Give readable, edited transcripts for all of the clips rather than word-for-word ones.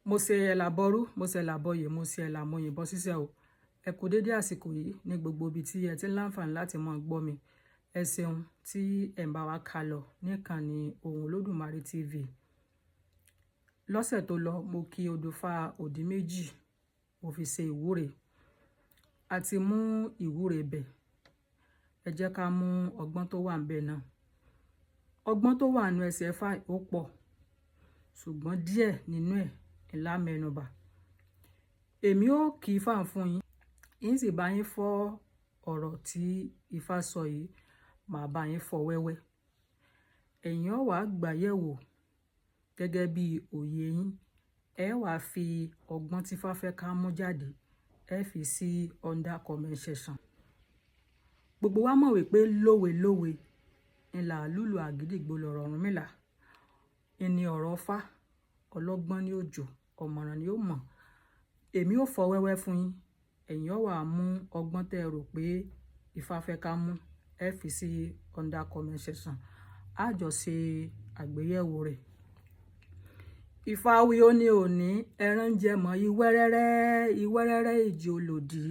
mo ṣe ẹ̀làbọ̀rú mo ṣe ẹ̀làbọ̀yè mo ṣe ẹ̀làmọ̀yìn bọ́ sísẹ́ o. Ẹ kú dédé àsìkò yìí ní gbogbo ibi tí ẹ ti ń láǹfààní láti máa gbọ́ mi. Ẹ ṣeun tí ẹ̀ ń bá wa kà lọ níkànnì Ohùn Olódùmarè TV. Lọ́sẹ̀ tó lọ mo kí Odùfà òdì méjì mo fi ṣe ìwúre. A ti mú ìwúre bẹ̀. Ẹ jẹ́ ká mú ọgbọ́n tó wà ńbẹ̀ náà. Ọgbọ́n tó wà nínú ẹsẹ̀ Ẹ̀fà ó pọ̀, ṣùgbọ́n díẹ̀ nínú ẹ̀ ńlá mẹ́nubà. Èmi ó kì í fà fún yín, yín sì bá yín fọ́ ọ̀rọ̀ tí Ifá sọ yìí, màá bá yín fọ́ wẹ́wẹ́. Ẹ̀yin ó wá gbà yẹ̀wò gẹ́gẹ́ bí òye yín. Ẹ wá fi ọgbọ́n tí Ifá fẹ́ ká mú jáde, ẹ fi sí under comment section. Gbogbo wa mọ̀ wípé lówe ńlá lùlù àgídìgbò lọ̀rọ̀ Ọ̀rúnmìlà. Ìní ọ̀rọ̀ Fá, ọlọ́gbọ́n ní òjò, ọ̀mọ̀ràn ni ó mọ̀. Èmi ó fọ́ wẹ́wẹ́ fún yín. Ẹ̀yin ó wá mú ọgbọ́n tẹ́ rò pé Ifá fẹ́ ká mú, ẹ fi sí under comment section. A jọ ṣe àgbéyẹ̀wò rẹ̀. Ifá wí ó ní òní ẹran jẹ mọ́ ìwẹ́rẹ́rẹ́ ìjì olòdì.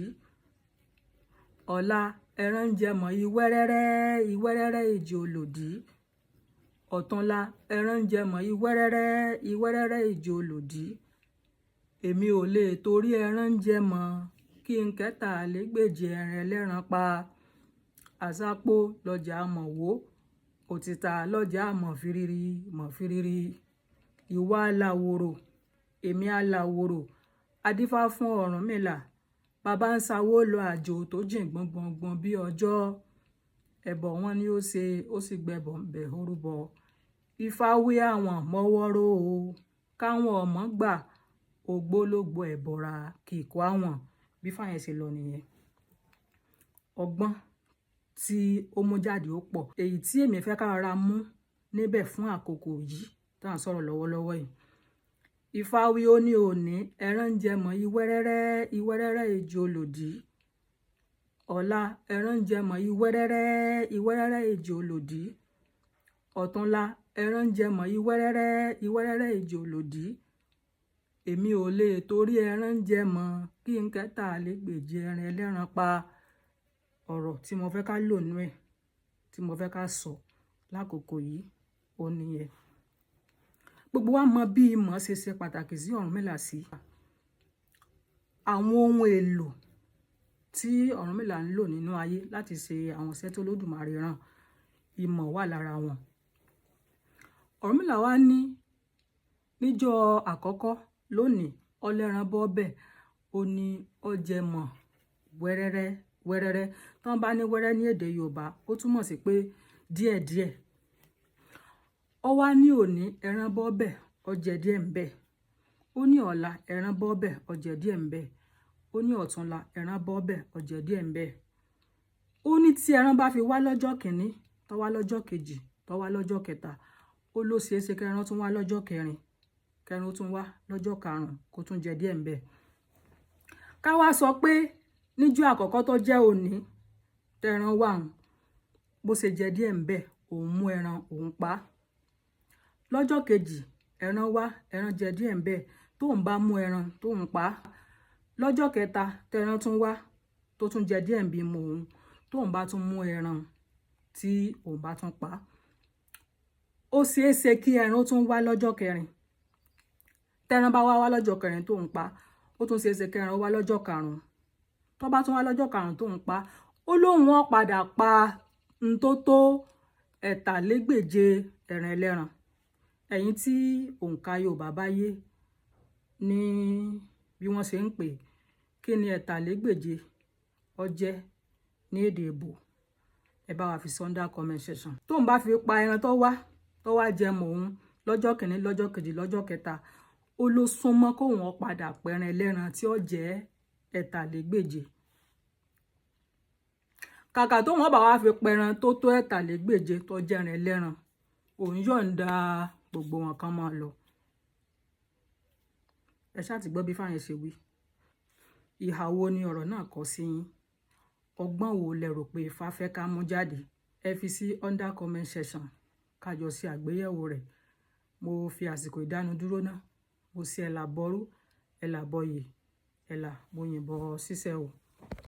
Ọ̀la ẹran jẹ mọ́ ìwẹ́rẹ́rẹ́ ìjì olòdì. Ọ̀túnla ẹran jẹ mọ́ ìwẹ́rẹ́rẹ́ ìjì olòdì. Èmi ò lè torí ẹran jẹ mọ́ kí n kẹta lẹ́gbèje ẹran ẹlẹ́ran pa. Àsápó lọ́jà mọ̀ wó, òtítà lọ́jà mọ̀ fìrírí. Ìwà aláwòrò, èmi aláwòrò, adífá fún Ọ̀rúnmìlà. Bàbá ń sawó lọ àjò tó jìn gbọ̀ngbọ̀ngbọ̀n bí ọjọ́. Ẹbọ wọn ni ó ṣe, ó sì gbẹbọ̀ bẹ̀ orúbọ. Ifá wí àwọn mọ́wọ́rọ́ o, káwọn ọmọ gbà ògbólógbò ẹ̀bọ̀ra kìkọ́ àwọn. Bí fáyẹn ṣe lọ nìyẹn. Ọgbọ́n tí ó mú jáde ó pọ̀. Èyí tí èmi fẹ́ ká rọra mú níbẹ̀ fún àkókò yìí tá à ń sọ̀rọ̀ lọ́wọ́lọ́wọ́ yìí. Ifá wí ó ní òní ẹran jẹ mọ́ ìwẹ́rẹ́rẹ́ ìjì olòdì. Ọ̀la ẹran jẹ mọ́ ìwẹ́rẹ́rẹ́ ìjì olòdì. Ọ̀túnla ẹran jẹ mọ́ ìwẹ́rẹ́rẹ́ ìjì olòdì. Èmi ò lè torí ẹran jẹ mọ́ kí n kẹta lẹ́gbèje ẹran ẹlẹ́ran pa. Ọ̀rọ̀ tí mo fẹ́ ká lò nú ẹ̀, tí mo fẹ́ ká sọ lákòókò yìí ó nìyẹn. Gbogbo wa mọ bí ìmọ̀ ṣe pàtàkì sí Ọ̀rúnmìlà sí. Àwọn ohun èlò tí Ọ̀rúnmìlà ń lò nínú ayé láti ṣe àwọn iṣẹ́ tó Olódùmarè rán, ìmọ̀ wà lára wọn. Ọ̀rúnmìlà wá ní níjọ́ àkọ́kọ́ lónìí ọlẹ́ran bọ́bẹ̀ ó ní ọjẹ́ mọ̀ wẹ́rẹ́rẹ́. Tí wọ́n bá ní wẹ́rẹ́ ní èdè Yorùbá ó túmọ̀ sí pé díẹ̀díẹ̀. Ó wá ní òní ẹran bọ́bẹ̀ ọjẹ́ díẹ̀ ń bẹ. Ó ní ọ̀la ẹran bọ́bẹ̀ ọjẹ́ díẹ̀ ń bẹ. Ó ní ọ̀túnla ẹran bọ́bẹ̀ ọjẹ́ díẹ̀ ń bẹ. Ó ní tí ẹran bá fi wá lọ́jọ́ kìíní, tó wá lọ́jọ́ kejì, tó wá lọ́jọ́ kẹta, ó ló ṣeé ṣe kẹran tún wá lọ́jọ́ kẹrin, kẹrin tún wá lọ́jọ́ karùn-ún kó tún jẹ díẹ̀ ń bẹ. Ká wá sọ pé níjọ́ àkọ́kọ́ tó jẹ́ òní tẹran wà hùn, bó ṣe jẹ díẹ̀ ń bẹ, òun mú ẹran òun pa. Lọ́jọ́ kejì ẹran wá, ẹran jẹ díẹ̀ ń bẹ, tóun bá mú ẹran tóun pa. Lọ́jọ́ kẹta tẹran tún wá tó tún jẹ díẹ̀ ń bí mu òun, tóun bá tún mú ẹran tí òun bá tún pa. Ó ṣeé ṣe kí ẹran tún wá lọ́jọ́ kẹrin. Tẹran bá wá lọ́jọ́ kẹrin tóun pa, ó tún ṣeé ṣe kí ẹran wá lọ́jọ́ karùn-ún. Tó bá tún wá lọ́jọ́ karùn-ún tóun pa, ó lóun ó padà pa n tó tó ẹ̀tàlégbèje ẹran ẹlẹ́ran. Ẹ̀yin tí òǹkà Yorùbá bá yé ní bí wọ́n ṣe ń pè, kí ni ẹ̀tàlégbèje ó jẹ́ ní èdè Ìgbò? Ẹ bá wa fi sí under comment section. Tóun bá fi pa ẹran tó wá jẹ mọ́ òun lọ́jọ́ kìíní, lọ́jọ́ kejì, lọ́jọ́ kẹta, ó ló súnmọ́ kóun ó padà pẹran ẹlẹ́ran tí ó jẹ́ ẹ̀tàlégbèje. Kàkà tóun ó bá wá fi pẹran tó tó ẹ̀tàlégbèje tó jẹ́ ẹran ẹlẹ́ran, òun yọ̀ǹda gbogbo wọn kan máa lọ. Ẹ ṣáà ti gbọ́ bí fáyẹn ṣe wí. Ìhà wo ni ọ̀rọ̀ náà kọ sí yín? Ọgbọ́n wo lẹ rò pé Ifá fẹ́ ká mú jáde? Ẹ fi sí under comment section ká jọ ṣe àgbéyẹ̀wò rẹ̀. Mo fi àsìkò ìdánudúró náà bó sí ẹ̀là bọ́rú ẹ̀là bọyè ẹ̀là bóyìnbó ṣíṣẹ́ o.